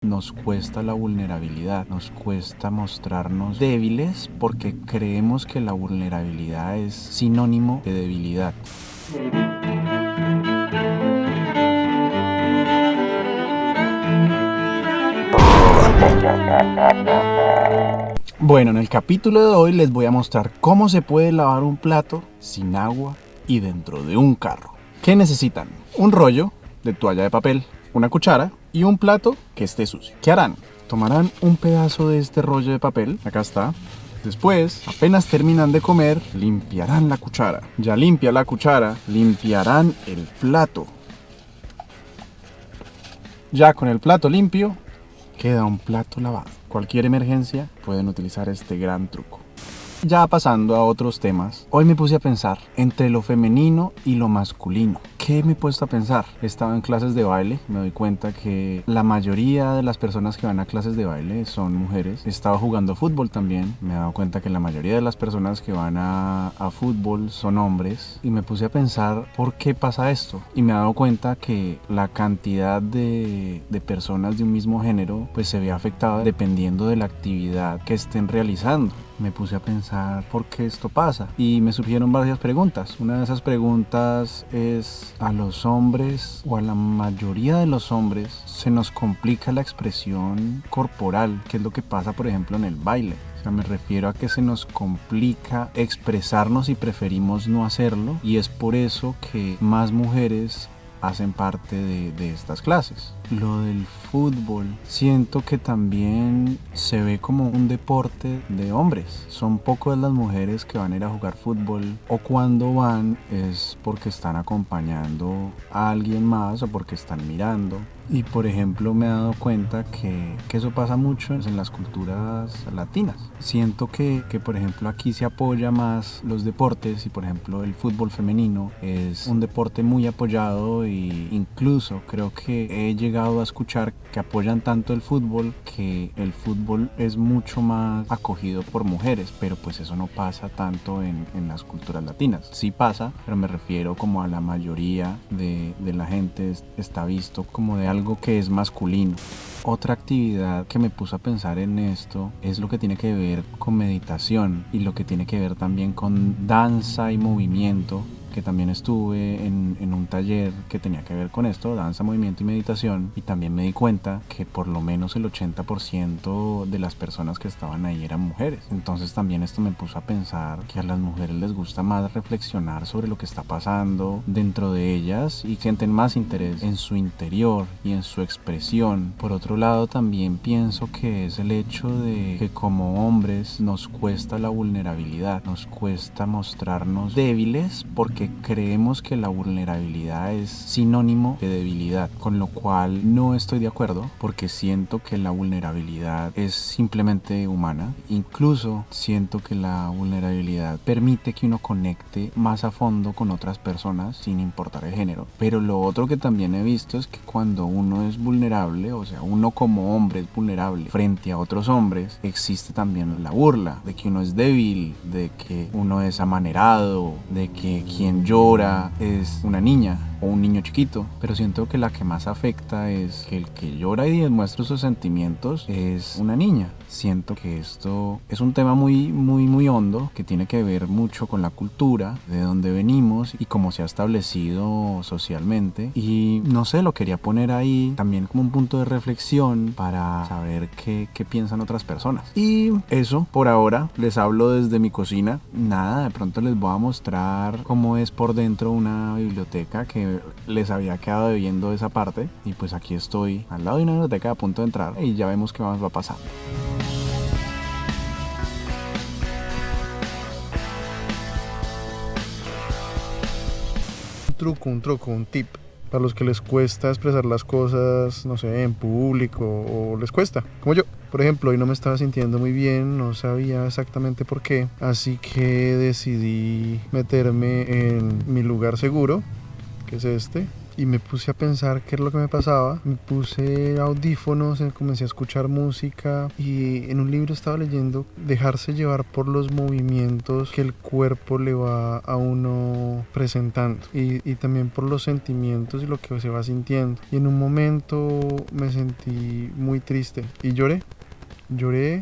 Nos cuesta la vulnerabilidad, nos cuesta mostrarnos débiles porque creemos que la vulnerabilidad es sinónimo de debilidad. Bueno, en el capítulo de hoy les voy a mostrar cómo se puede lavar un plato sin agua y dentro de un carro. ¿Qué necesitan? Un rollo de toalla de papel, una cuchara y un plato que esté sucio. ¿Qué harán? Tomarán un pedazo de este rollo de papel, acá está. Después, apenas terminan de comer, limpiarán la cuchara. Ya limpia la cuchara, limpiarán el plato. Ya con el plato limpio, queda un plato lavado. Cualquier emergencia pueden utilizar este gran truco. Ya pasando a otros temas, hoy me puse a pensar entre lo femenino y lo masculino. ¿Qué me he puesto a pensar? He estado en clases de baile, me doy cuenta que la mayoría de las personas que van a clases de baile son mujeres. He estado jugando fútbol también, me he dado cuenta que la mayoría de las personas que van a fútbol son hombres. Y me puse a pensar por qué pasa esto. Y me he dado cuenta que la cantidad de personas de un mismo género pues se ve afectada dependiendo de la actividad que estén realizando. Me puse a pensar por qué esto pasa y me surgieron varias preguntas. Una de esas preguntas es: ¿a los hombres o a la mayoría de los hombres se nos complica la expresión corporal? ¿Qué es lo que pasa, por ejemplo, en el baile? O sea, me refiero a que se nos complica expresarnos y preferimos no hacerlo, y es por eso que más mujeres hacen parte de estas clases. Lo del fútbol, siento que también se ve como un deporte de hombres. Son pocas las mujeres que van a ir a jugar fútbol, o cuando van es porque están acompañando a alguien más o porque están mirando. Y por ejemplo me he dado cuenta que eso pasa mucho en las culturas latinas. Siento que por ejemplo aquí se apoya más los deportes, y por ejemplo el fútbol femenino es un deporte muy apoyado, y incluso creo que he llegado a escuchar que apoyan tanto el fútbol que el fútbol es mucho más acogido por mujeres, pero pues eso no pasa tanto en las culturas latinas. Sí pasa, pero me refiero como a la mayoría de la gente está visto como de algo que es masculino. Otra actividad que me puso a pensar en esto es lo que tiene que ver con meditación y lo que tiene que ver también con danza y movimiento, que también estuve en un taller que tenía que ver con esto, danza, movimiento y meditación, y también me di cuenta que por lo menos el 80% de las personas que estaban ahí eran mujeres. Entonces también esto me puso a pensar que a las mujeres les gusta más reflexionar sobre lo que está pasando dentro de ellas y sienten más interés en su interior y en su expresión. Por otro lado, también pienso que es el hecho de que como hombres nos cuesta la vulnerabilidad, nos cuesta mostrarnos débiles porque creemos que la vulnerabilidad es sinónimo de debilidad, con lo cual no estoy de acuerdo, porque siento que la vulnerabilidad es simplemente humana. Incluso siento que la vulnerabilidad permite que uno conecte más a fondo con otras personas sin importar el género. Pero lo otro que también he visto es que cuando uno es vulnerable, o sea, uno como hombre es vulnerable frente a otros hombres, existe también la burla de que uno es débil, de que uno es amanerado, de que quien llora es una niña o un niño chiquito. Pero siento que la que más afecta es que el que llora y demuestra sus sentimientos es una niña. Siento que esto es un tema muy hondo, que tiene que ver mucho con la cultura, de dónde venimos y cómo se ha establecido socialmente. Y no sé, lo quería poner ahí también como un punto de reflexión para saber qué piensan otras personas. Y eso, por ahora, les hablo desde mi cocina. Nada, de pronto les voy a mostrar cómo es por dentro una biblioteca, que les había quedado debiendo esa parte. Y pues aquí estoy al lado de una biblioteca a punto de entrar y ya vemos qué más va a pasar. Un tip para los que les cuesta expresar las cosas, no sé, en público, o les cuesta, como yo. Por ejemplo, hoy no me estaba sintiendo muy bien, no sabía exactamente por qué, así que decidí meterme en mi lugar seguro, que es este, y me puse a pensar qué es lo que me pasaba. Me puse audífonos, comencé a escuchar música y en un libro estaba leyendo dejarse llevar por los movimientos que el cuerpo le va a uno presentando y también por los sentimientos y lo que se va sintiendo. Y en un momento me sentí muy triste y lloré,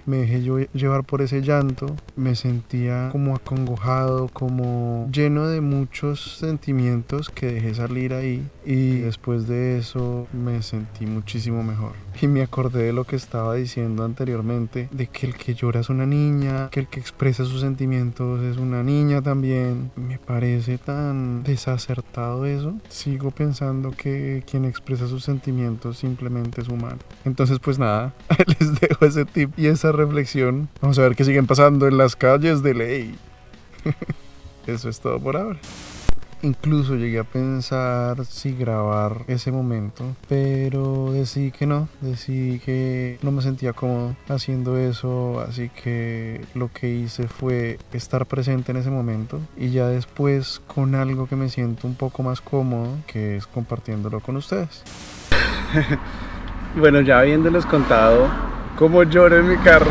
me dejé llevar por ese llanto, me sentía como acongojado, como lleno de muchos sentimientos que dejé salir ahí y después de eso me sentí muchísimo mejor. Y me acordé de lo que estaba diciendo anteriormente, de que el que llora es una niña, que el que expresa sus sentimientos es una niña también. Me parece tan desacertado eso. Sigo pensando que quien expresa sus sentimientos simplemente es humano. Entonces pues nada, les dejo ese tip y esa reflexión. Vamos a ver qué siguen pasando en las calles de Ley. Eso es todo por ahora. Incluso llegué a pensar si grabar ese momento, pero decidí que no me sentía cómodo haciendo eso, así que lo que hice fue estar presente en ese momento y ya después con algo que me siento un poco más cómodo, que es compartiéndolo con ustedes. Bueno, ya habiéndoles contado cómo lloro en mi carro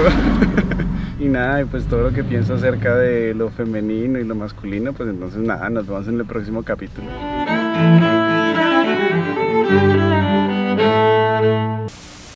y nada, y pues todo lo que pienso acerca de lo femenino y lo masculino, pues entonces nada, nos vemos en el próximo capítulo.